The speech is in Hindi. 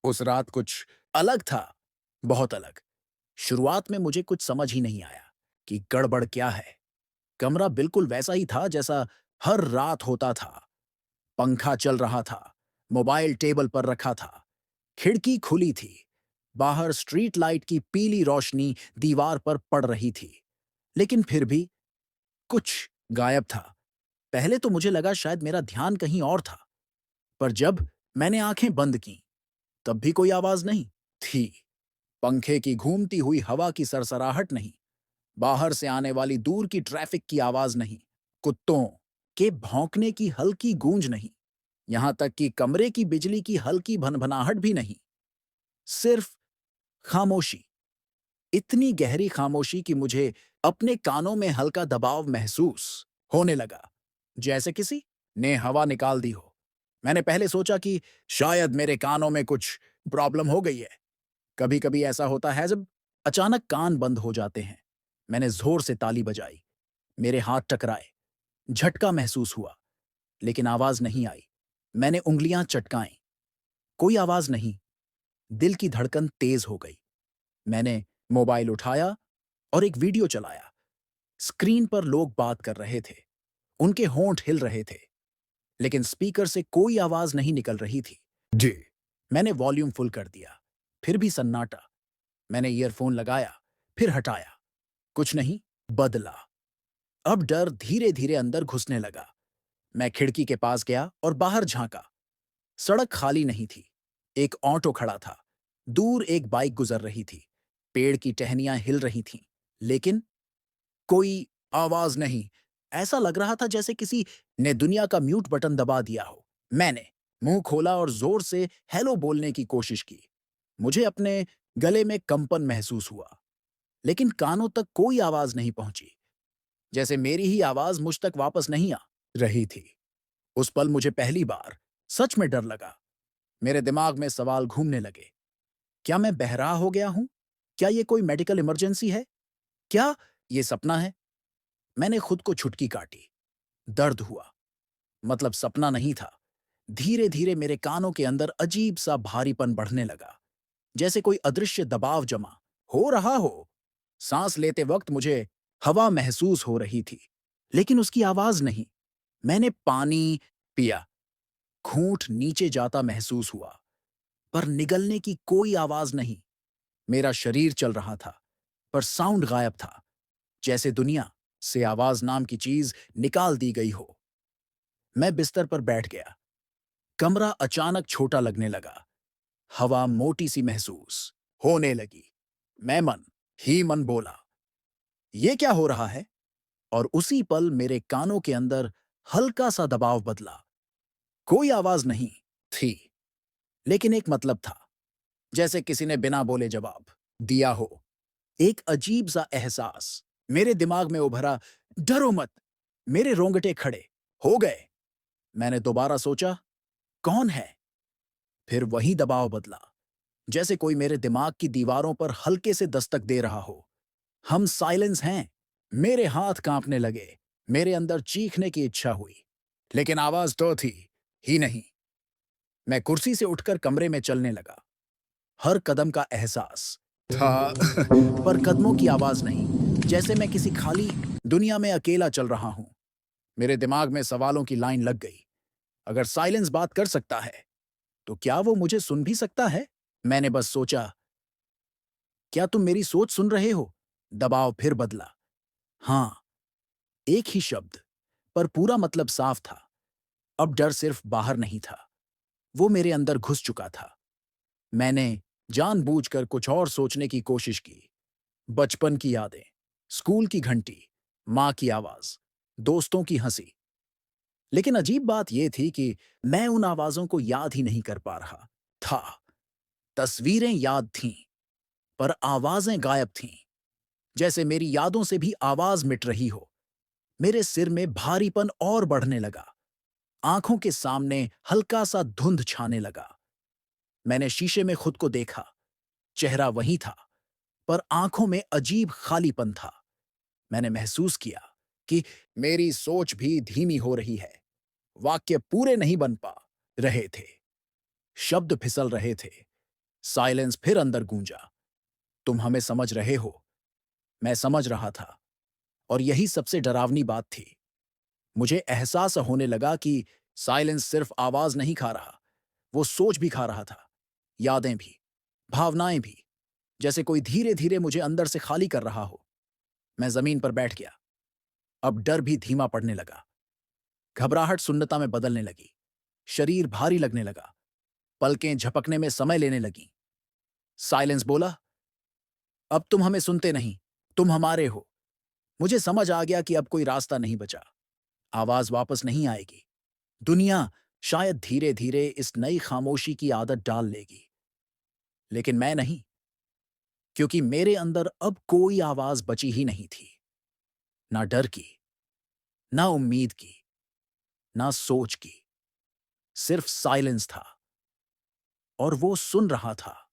उस रात कुछ अलग था, बहुत अलग। शुरुआत में मुझे कुछ समझ ही नहीं आया कि गड़बड़ क्या है। कमरा बिल्कुल वैसा ही था जैसा हर रात होता था। पंखा चल रहा था, मोबाइल टेबल पर रखा था, खिड़की खुली थी, बाहर स्ट्रीट लाइट की पीली रोशनी दीवार पर पड़ रही थी। लेकिन फिर भी कुछ गायब था। पहले तो मुझे लगा शायद मेरा ध्यान कहीं और था, पर जब मैंने आंखें बंद की, तब भी कोई आवाज नहीं थी। पंखे की घूमती हुई हवा की सरसराहट नहीं, बाहर से आने वाली दूर की ट्रैफिक की आवाज नहीं, कुत्तों के भौंकने की हल्की गूंज नहीं, यहां तक कि कमरे की बिजली की हल्की भनभनाहट भी नहीं। सिर्फ खामोशी, इतनी गहरी खामोशी कि मुझे अपने कानों में हल्का दबाव महसूस होने लगा, जैसे किसी ने हवा निकाल दी हो। मैंने पहले सोचा कि शायद मेरे कानों में कुछ प्रॉब्लम हो गई है। कभी कभी ऐसा होता है जब अचानक कान बंद हो जाते हैं। मैंने जोर से ताली बजाई, मेरे हाथ टकराए, झटका महसूस हुआ, लेकिन आवाज नहीं आई। मैंने उंगलियां चटकाईं, कोई आवाज नहीं। दिल की धड़कन तेज हो गई। मैंने मोबाइल उठाया और एक वीडियो चलाया। स्क्रीन पर लोग बात कर रहे थे, उनके होंठ हिल रहे थे, लेकिन स्पीकर से कोई आवाज नहीं निकल रही थी। जी। मैंने वॉल्यूम फुल कर दिया, फिर भी सन्नाटा। मैंने ईयरफोन लगाया, फिर हटाया, कुछ नहीं बदला। अब डर धीरे धीरे अंदर घुसने लगा। मैं खिड़की के पास गया और बाहर झांका। सड़क खाली नहीं थी। एक ऑटो खड़ा था, दूर एक बाइक गुजर रही थी, पेड़ की टहनियां हिल रही थीं, लेकिन कोई आवाज नहीं। ऐसा लग रहा था जैसे किसी ने दुनिया का म्यूट बटन दबा दिया हो। मैंने मुंह खोला और जोर से हेलो बोलने की कोशिश की। मुझे अपने गले में कंपन महसूस हुआ, लेकिन कानों तक कोई आवाज नहीं पहुंची, जैसे मेरी ही आवाज मुझ तक वापस नहीं आ रही थी। उस पल मुझे पहली बार सच में डर लगा। मेरे दिमाग में सवाल घूमने लगे। क्या मैं बहरा हो गया हूं? क्या ये कोई मेडिकल इमरजेंसी है? क्या ये सपना है? मैंने खुद को छुटकी काटी। दर्द हुआ, मतलब सपना नहीं था। धीरे धीरे मेरे कानों के अंदर अजीब सा भारीपन बढ़ने लगा, जैसे कोई अदृश्य दबाव जमा हो रहा हो। सांस लेते वक्त मुझे हवा महसूस हो रही थी, लेकिन उसकी आवाज नहीं। मैंने पानी पिया, घूंट नीचे जाता महसूस हुआ, पर निगलने की कोई आवाज नहीं। मेरा शरीर चल रहा था, पर साउंड गायब था, जैसे दुनिया से आवाज नाम की चीज निकाल दी गई हो। मैं बिस्तर पर बैठ गया। कमरा अचानक छोटा लगने लगा। हवा मोटी सी महसूस होने लगी। मैं मन ही मन बोला, ये क्या हो रहा है? और उसी पल मेरे कानों के अंदर हल्का सा दबाव बदला। कोई आवाज नहीं थी, लेकिन एक मतलब था, जैसे किसी ने बिना बोले जवाब दिया हो। एक अजीब सा एहसास मेरे दिमाग में उभरा, डरो मत। मेरे रोंगटे खड़े हो गए। मैंने दोबारा सोचा, कौन है? फिर वही दबाव बदला, जैसे कोई मेरे दिमाग की दीवारों पर हल्के से दस्तक दे रहा हो। हम साइलेंस हैं। मेरे हाथ कांपने लगे, मेरे अंदर चीखने की इच्छा हुई, लेकिन आवाज तो थी ही नहीं। मैं कुर्सी से उठकर कमरे में चलने लगा। हर कदम का एहसास था, पर कदमों की आवाज नहीं, जैसे मैं किसी खाली दुनिया में अकेला चल रहा हूं। मेरे दिमाग में सवालों की लाइन लग गई। अगर साइलेंस बात कर सकता है, तो क्या वो मुझे सुन भी सकता है? मैंने बस सोचा, क्या तुम मेरी सोच सुन रहे हो? दबाव फिर बदला। हाँ, एक ही शब्द, पर पूरा मतलब साफ था। अब डर सिर्फ बाहर नहीं था, वो मेरे अंदर घुस चुका था। मैंने जानबूझकर कुछ और सोचने की कोशिश की। बचपन की यादें, स्कूल की घंटी, माँ की आवाज, दोस्तों की हंसी। लेकिन अजीब बात यह थी कि मैं उन आवाजों को याद ही नहीं कर पा रहा था। तस्वीरें याद थीं, पर आवाजें गायब थीं, जैसे मेरी यादों से भी आवाज मिट रही हो। मेरे सिर में भारीपन और बढ़ने लगा। आंखों के सामने हल्का सा धुंध छाने लगा। मैंने शीशे में खुद को देखा। चेहरा वही था, पर आंखों में अजीब खालीपन था। मैंने महसूस किया कि मेरी सोच भी धीमी हो रही है। वाक्य पूरे नहीं बन पा रहे थे। शब्द फिसल रहे थे, साइलेंस फिर अंदर गूंजा। तुम हमें समझ रहे हो? मैं समझ रहा था, और यही सबसे डरावनी बात थी। मुझे एहसास होने लगा कि साइलेंस सिर्फ आवाज नहीं खा रहा, वो सोच भी खा रहा था, यादें भी, भावनाएं भी, जैसे कोई धीरे धीरे मुझे अंदर से खाली कर रहा हो। मैं जमीन पर बैठ गया। अब डर भी धीमा पड़ने लगा। घबराहट सुन्नता में बदलने लगी। शरीर भारी लगने लगा। पलकें झपकने में समय लेने लगी। साइलेंस बोला, अब तुम हमें सुनते नहीं, तुम हमारे हो। मुझे समझ आ गया कि अब कोई रास्ता नहीं बचा। आवाज वापस नहीं आएगी। दुनिया शायद धीरे धीरे इस नई खामोशी की आदत डाल लेगी। लेकिन मैं नहीं, क्योंकि मेरे अंदर अब कोई आवाज बची ही नहीं थी। ना डर की, ना उम्मीद की, ना सोच की। सिर्फ साइलेंस था, और वो सुन रहा था।